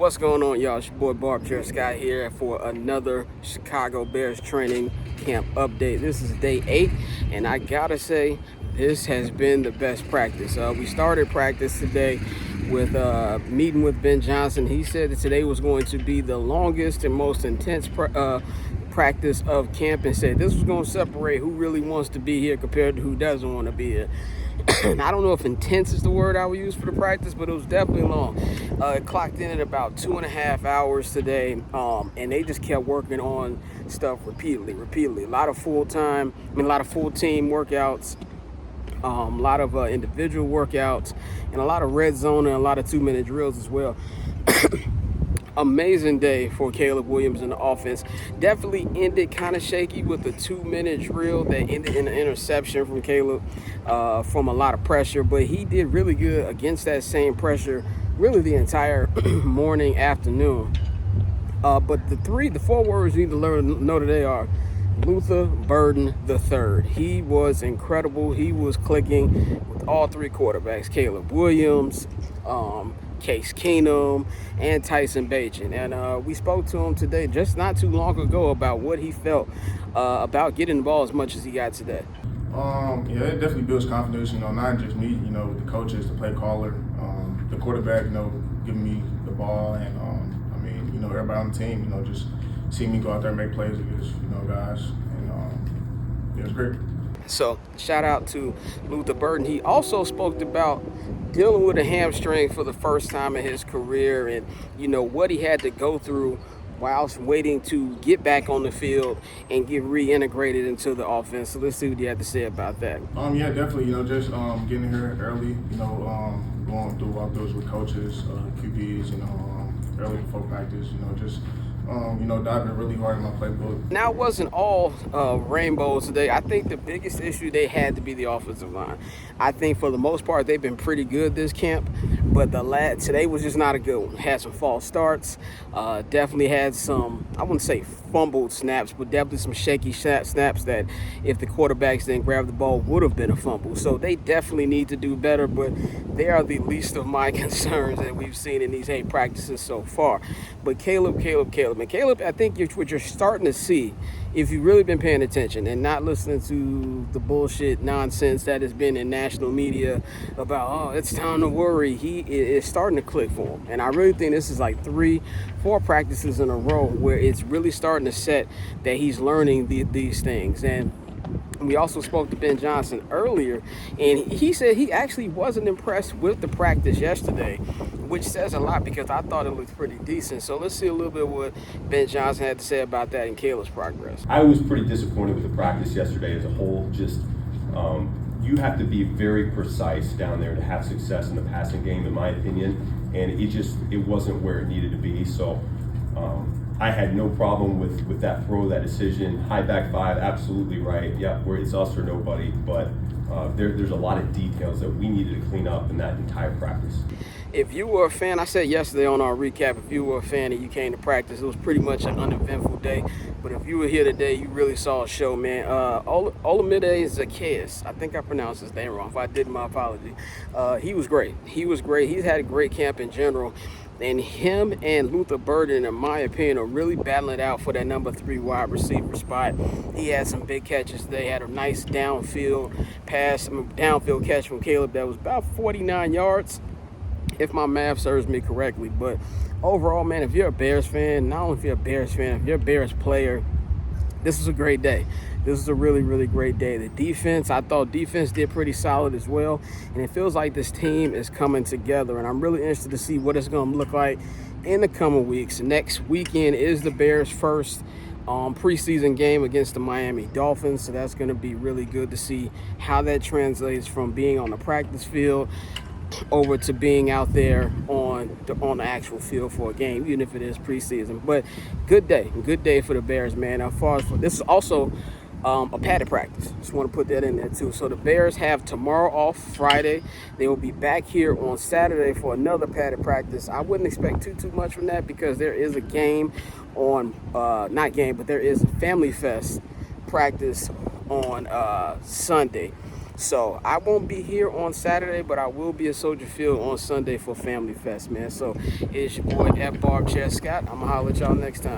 What's going on, y'all? It's your boy Barb Jerry Scott here for another Chicago Bears training camp update. This is day 8, and I gotta say, this has been the best practice. We started practice today with meeting with Ben Johnson. He said that today was going to be the longest and most intense practice of camp, and said this was going to separate who really wants to be here compared to who doesn't want to be here. I don't know if intense is the word I would use for the practice, but it was definitely long. It clocked in at about 2.5 hours today, and they just kept working on stuff repeatedly. A lot of full team workouts, a lot of individual workouts, and a lot of red zone and a lot of 2-minute drills as well. Amazing day for Caleb Williams in the offense. Definitely ended kind of shaky with the 2-minute drill that ended in an interception from Caleb from a lot of pressure, but he did really good against that same pressure really the entire morning, afternoon. But the 4 words you need to know today are Luther Burden III. He was incredible. He was clicking with all 3 quarterbacks, Caleb Williams, Case Keenum, and Tyson Bagent. And we spoke to him today just not too long ago about what he felt about getting the ball as much as he got today. Yeah, it definitely builds confidence, not just me, with the coaches, the play caller, the quarterback, giving me the ball, and everybody on the team, just seeing me go out there and make plays against, guys, and it was great. So shout out to Luther Burden. He also spoke about dealing with a hamstring for the first time in his career, and what he had to go through whilst waiting to get back on the field and get reintegrated into the offense. So let's see what you have to say about that. Yeah, definitely. Just getting here early. Going through walkthroughs with coaches, QBs. Early before practice. Diving really hard in my playbook. Now, it wasn't all rainbows today. I think the biggest issue they had to be the offensive line. I think for the most part they've been pretty good this camp, but today was just not a good one. Had some false starts. Definitely had some, I wouldn't say fumbled snaps, but definitely some shaky snaps that if the quarterbacks didn't grab the ball would have been a fumble. So they definitely need to do better, but they are the least of my concerns that we've seen in these 8 practices so far. But Caleb, I think what you're starting to see, if you've really been paying attention and not listening to the bullshit nonsense that has been in national media about, it's time to worry, he is starting to click for him. And I really think this is like 3-4 practices in a row where it's really starting to set that he's learning these things. And we also spoke to Ben Johnson earlier, and he said he actually wasn't impressed with the practice yesterday, which says a lot because I thought it looked pretty decent. So let's see a little bit what Ben Johnson had to say about that and Caleb's progress. I was pretty disappointed with the practice yesterday as a whole. Just you have to be very precise down there to have success in the passing game, in my opinion, and it wasn't where it needed to be. So I had no problem with that throw, that decision. High back 5, absolutely right. Yeah, where it's us or nobody. But there's a lot of details that we needed to clean up in that entire practice. If you were a fan, I said yesterday on our recap, if you were a fan and you came to practice, it was pretty much an uneventful day. But if you were here today, you really saw a show, man. Olamide Zacchaeus, I think I pronounced his name wrong. If I didn't, my apology. He was great. He's had a great camp in general. And him and Luther Burden, in my opinion, are really battling it out for that number 3 wide receiver spot. He had some big catches today. Had a nice downfield catch from Caleb that was about 49 yards, if my math serves me correctly. But overall, man, if you're a Bears fan, not only if you're a Bears fan, if you're a Bears player, this is a great day. This is a really, really great day. The defense, I thought defense did pretty solid as well. And it feels like this team is coming together. And I'm really interested to see what it's going to look like in the coming weeks. Next weekend is the Bears' first preseason game against the Miami Dolphins. So that's going to be really good to see how that translates from being on the practice field over to being out there on the actual field for a game, even if it is preseason. But good day for the Bears, man. This is also a padded practice. Just want to put that in there too. So the Bears have tomorrow off, Friday. They will be back here on Saturday for another padded practice. I wouldn't expect too much from that because there is a game on, but there is a Family Fest practice on Sunday. So I won't be here on Saturday, but I will be at Soldier Field on Sunday for Family Fest, man. So it's your boy F. Barb Chair Scott. I'm gonna holler at y'all next time.